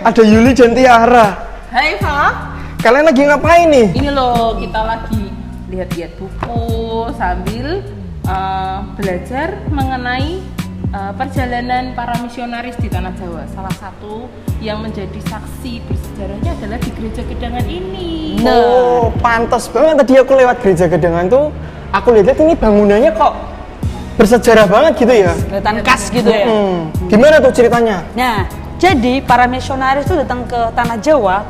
ada Yuli dan Tiara. Hai Fa. Kalian lagi ngapain nih? Ini loh, kita lagi lihat-lihat buku sambil belajar mengenai perjalanan para misionaris di Tanah Jawa. Salah satu yang menjadi saksi bersejarahnya adalah di Gereja Gedangan ini. Oh, pantas banget tadi aku lewat Gereja Gedangan tuh, aku lihat ini bangunannya kok bersejarah banget gitu ya. Kelihatan khas gitu ya. Gimana tuh ceritanya? Nah, jadi para misionaris itu datang ke Tanah Jawa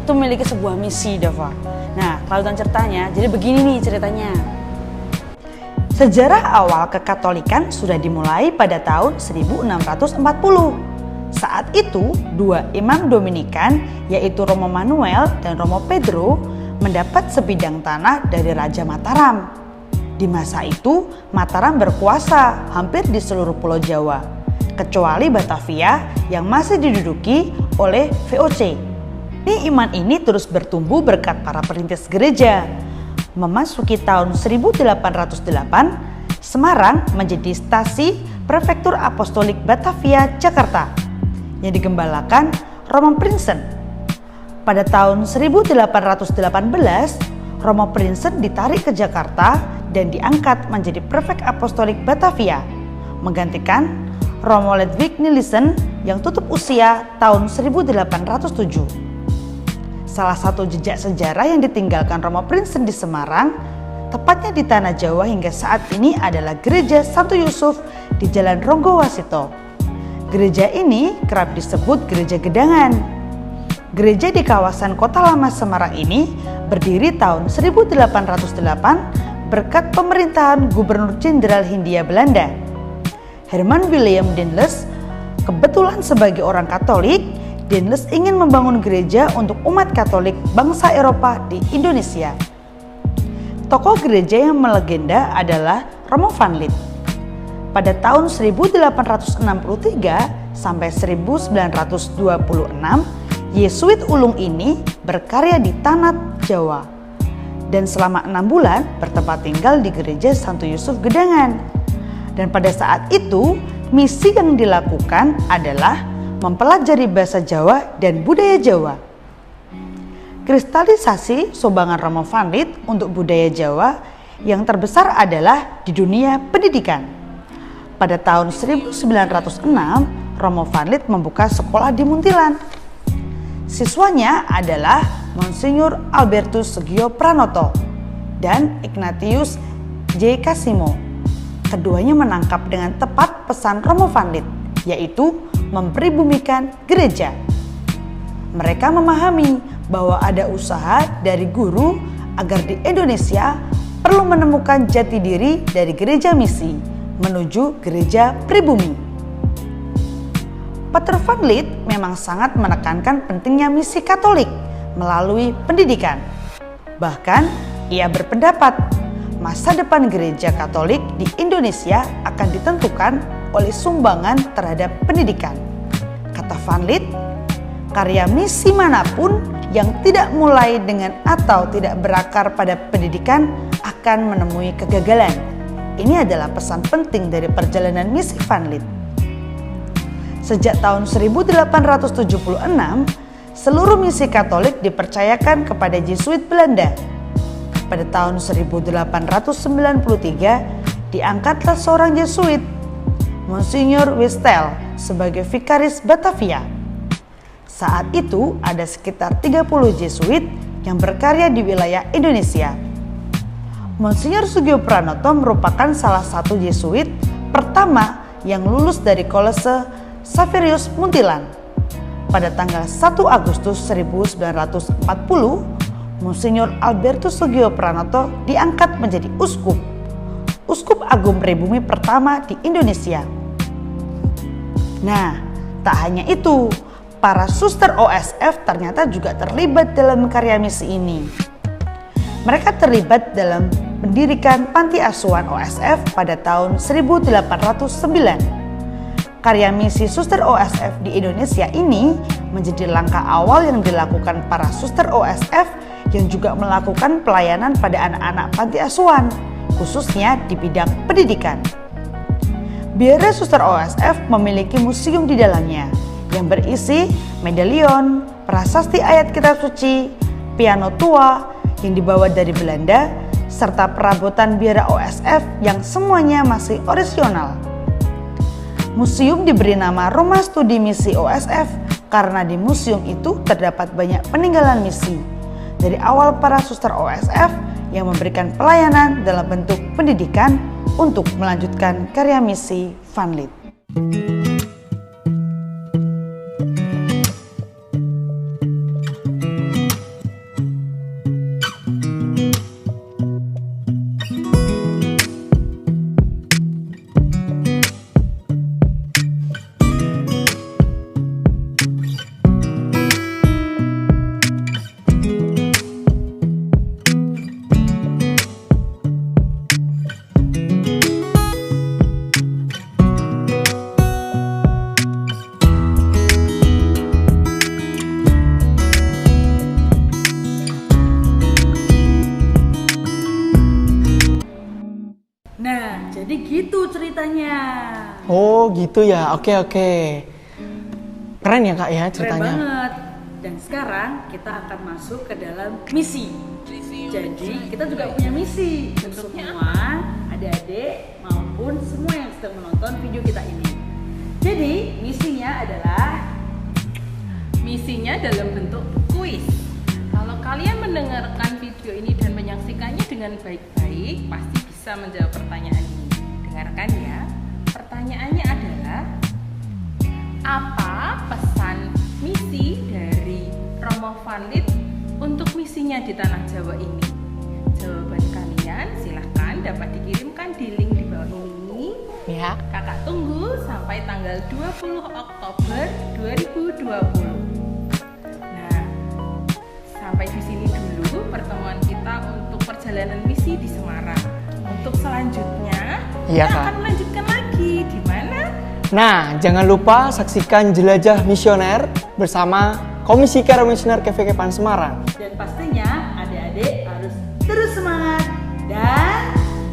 itu memiliki sebuah misi, Dava. Nah, kelanjutan ceritanya, jadi begini nih ceritanya. Sejarah awal kekatolikan sudah dimulai pada tahun 1640. Saat itu, dua imam Dominikan, yaitu Romo Manuel dan Romo Pedro, mendapat sebidang tanah dari Raja Mataram. Di masa itu, Mataram berkuasa hampir di seluruh Pulau Jawa, kecuali Batavia yang masih diduduki oleh VOC. Iman ini terus bertumbuh berkat para perintis gereja. Memasuki tahun 1808, Semarang menjadi stasi Prefektur Apostolik Batavia, Jakarta, yang digembalakan Romo Prinsen. Pada tahun 1818, Romo Prinsen ditarik ke Jakarta dan diangkat menjadi Prefek Apostolik Batavia, menggantikan Romo Ludwig Nielsen yang tutup usia tahun 1807. Salah satu jejak sejarah yang ditinggalkan Romo Prinsen di Semarang, tepatnya di Tanah Jawa hingga saat ini adalah Gereja Santo Yusuf di Jalan Ronggo Wasito. Gereja ini kerap disebut Gereja Gedangan. Gereja di kawasan Kota Lama Semarang ini berdiri tahun 1808 berkat pemerintahan Gubernur Jenderal Hindia Belanda. Herman William Daendels, kebetulan sebagai orang Katolik, Daendels ingin membangun gereja untuk umat Katolik bangsa Eropa di Indonesia. Tokoh gereja yang melegenda adalah Romo van Lith. Pada tahun 1863 sampai 1926, Yesuit ulung ini berkarya di Tanah Jawa dan selama 6 bulan bertempat tinggal di Gereja Santo Yusuf Gedangan. Dan pada saat itu, misi yang dilakukan adalah mempelajari bahasa Jawa dan budaya Jawa. Kristalisasi sumbangan Romo van Lith untuk budaya Jawa yang terbesar adalah di dunia pendidikan. Pada tahun 1906, Romo van Lith membuka sekolah di Muntilan. Siswanya adalah Monsignor Albertus Sugio Pranoto dan Ignatius J. Casimo. Keduanya menangkap dengan tepat pesan Romo van Lith, yaitu mempribumikan gereja. Mereka memahami bahwa ada usaha dari guru agar di Indonesia perlu menemukan jati diri dari gereja misi menuju gereja pribumi. Pater van Lith memang sangat menekankan pentingnya misi Katolik melalui pendidikan. Bahkan ia berpendapat masa depan gereja Katolik di Indonesia akan ditentukan oleh sumbangan terhadap pendidikan. Kata van Lith, karya misi manapun yang tidak mulai dengan atau tidak berakar pada pendidikan akan menemui kegagalan. Ini adalah pesan penting dari perjalanan misi van Lith. Sejak tahun 1876, seluruh misi Katolik dipercayakan kepada Jesuit Belanda. Pada tahun 1893, diangkatlah seorang Jesuit, Monsignor Wistel, sebagai vikaris Batavia. Saat itu ada sekitar 30 Jesuit yang berkarya di wilayah Indonesia. Monsignor Sugio Pranoto merupakan salah satu Jesuit pertama yang lulus dari Kolese Xaverius Muntilan. Pada tanggal 1 Agustus 1940, Monsignor Albertus Sugio Pranoto diangkat menjadi uskup agung pribumi pertama di Indonesia. Nah, tak hanya itu, para suster OSF ternyata juga terlibat dalam karya misi ini. Mereka terlibat dalam mendirikan panti asuhan OSF pada tahun 1809. Karya misi suster OSF di Indonesia ini menjadi langkah awal yang dilakukan para suster OSF yang juga melakukan pelayanan pada anak-anak panti asuhan, khususnya di bidang pendidikan. Biara Suster OSF memiliki museum di dalamnya yang berisi medalion, prasasti ayat kitab suci, piano tua yang dibawa dari Belanda, serta perabotan biara OSF yang semuanya masih orisinal. Museum diberi nama Rumah Studi Misi OSF karena di museum itu terdapat banyak peninggalan misi dari awal para suster OSF yang memberikan pelayanan dalam bentuk pendidikan untuk melanjutkan karya misi Van Lith. Nah, jadi gitu ceritanya. Oh gitu ya, oke. Keren ya kak ya ceritanya. Keren banget. Dan sekarang kita akan masuk ke dalam misi. Jadi kita juga punya misi untuk semua adik-adik maupun semua yang sedang menonton video kita ini. Jadi misinya dalam bentuk kuis. Kalau kalian mendengarkan video ini dan menyaksikannya dengan baik-baik, pasti bisa menjawab pertanyaan ini. Dengarkan ya. Pertanyaannya adalah, apa pesan misi dari Romo Van Lith untuk misinya di Tanah Jawa ini? Jawaban kalian silahkan dapat dikirimkan di link di bawah ini. Ya. Kakak tunggu sampai tanggal 20 Oktober 2020. Nah, sampai di sini dulu pertemuan kita untuk perjalanan misi di Semarang. Untuk selanjutnya, Iya, kita Kak. akan melanjutkan lagi di mana? Nah, jangan lupa saksikan Jelajah Misioner bersama Komisi Karya Misioner KVK PAN Semarang. dan pastinya adik-adik harus terus semangat dan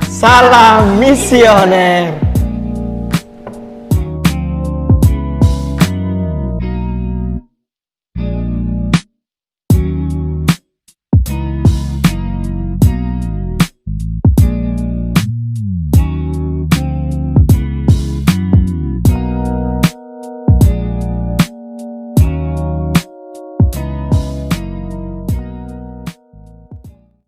Salam misioner.